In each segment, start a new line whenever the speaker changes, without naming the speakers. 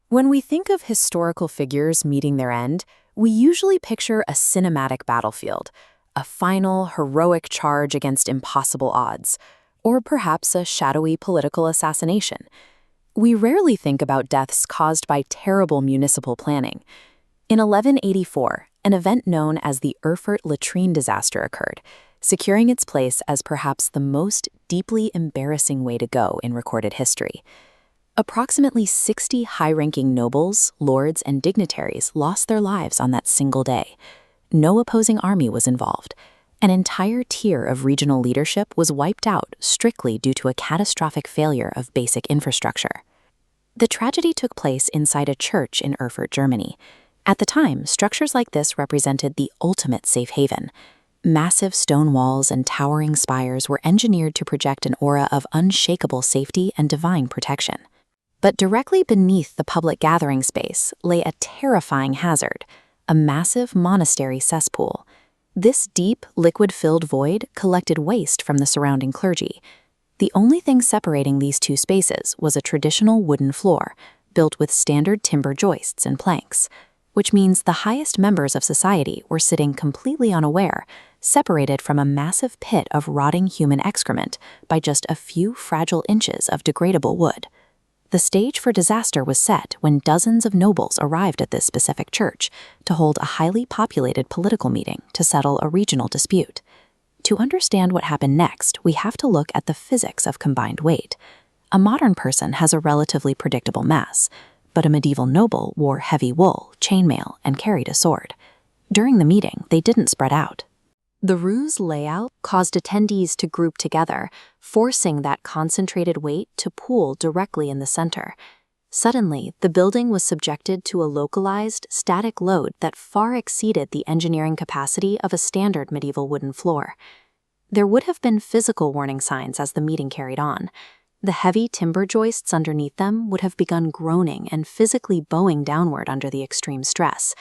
When we think of historical figures meeting their end, we usually picture a cinematic battlefield, a final, heroic charge against impossible odds, or perhaps a shadowy political assassination. We rarely think about deaths caused by terrible municipal planning. In 1184, an event known as the Erfurt Latrine Disaster occurred, securing its place as perhaps the most deeply embarrassing way to go in recorded history. Approximately 60 high-ranking nobles, lords, and dignitaries lost their lives on that single day. No opposing army was involved. An entire tier of regional leadership was wiped out strictly due to a catastrophic failure of basic infrastructure. The tragedy took place inside a church in Urfort, Germany. At the time, structures like this represented the ultimate safe haven. Massive stone walls and towering spires were engineered to project an aura of unshakable safety and divine protection. But directly beneath the public gathering space lay a terrifying hazard, a massive monastery cesspool. This deep, liquid-filled void collected waste from the surrounding clergy. The only thing separating these two spaces was a traditional wooden floor, built with standard timber joists and planks, which means the highest members of society were sitting completely unaware, separated from a massive pit of rotting human excrement by just a few fragile inches of degradable wood. The stage for disaster was set when dozens of nobles arrived at this specific church to hold a highly populated political meeting to settle a regional dispute. To understand what happened next, we have to look at the physics of combined weight. A modern person has a relatively predictable mass, but a medieval noble wore heavy wool, chainmail, and carried a sword. During the meeting, they didn't spread out. The ruse layout caused attendees to group together, forcing that concentrated weight to pool directly in the center. Suddenly, the building was subjected to a localized, static load that far exceeded the engineering capacity of a standard medieval wooden floor. There would have been physical warning signs as the meeting carried on. The heavy timber joists underneath them would have begun groaning and physically bowing downward under the extreme stress.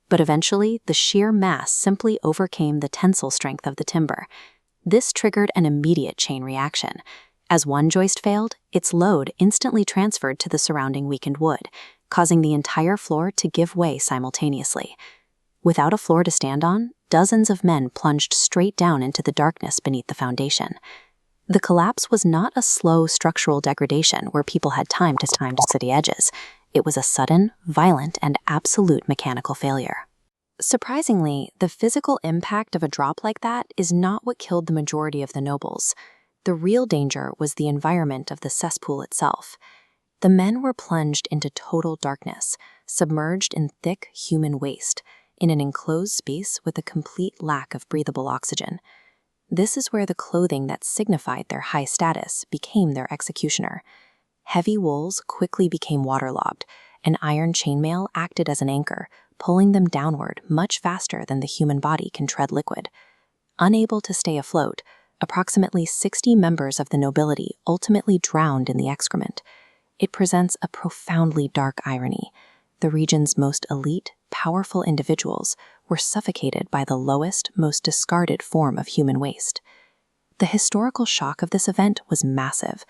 But eventually, the sheer mass simply overcame the tensile strength of the timber. This triggered an immediate chain reaction. As one joist failed, its load instantly transferred to the surrounding weakened wood, causing the entire floor to give way simultaneously. Without a floor to stand on, dozens of men plunged straight down into the darkness beneath the foundation. The collapse was not a slow structural degradation where people had time to sit the edges. It was a sudden, violent, and absolute mechanical failure. Surprisingly, the physical impact of a drop like that is not what killed the majority of the nobles. The real danger was the environment of the cesspool itself. The men were plunged into total darkness, submerged in thick human waste, in an enclosed space with a complete lack of breathable oxygen. This is where the clothing that signified their high status became their executioner. Heavy wools quickly became waterlogged, and iron chainmail acted as an anchor, pulling them downward much faster than the human body can tread liquid. Unable to stay afloat, approximately 60 members of the nobility ultimately drowned in the excrement. It presents a profoundly dark irony. The region's most elite, powerful individuals were suffocated by the lowest, most discarded form of human waste. The historical shock of this event was massive.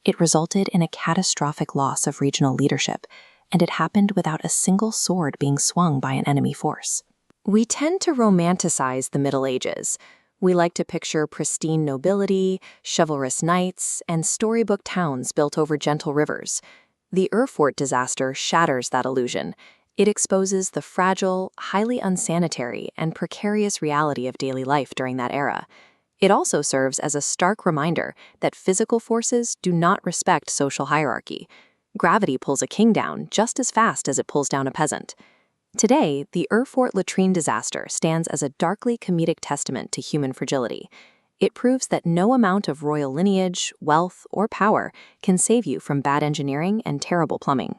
It resulted in a catastrophic loss of regional leadership, and it happened without a single sword being swung by an enemy force. We tend to romanticize the Middle Ages. We like to picture pristine nobility, chivalrous knights, and storybook towns built over gentle rivers. The Erfurt disaster shatters that illusion. It exposes the fragile, highly unsanitary, and precarious reality of daily life during that era. It also serves as a stark reminder that physical forces do not respect social hierarchy. Gravity pulls a king down just as fast as it pulls down a peasant. Today, the Erfurt Latrine disaster stands as a darkly comedic testament to human fragility. It proves that no amount of royal lineage, wealth, or power can save you from bad engineering and terrible plumbing.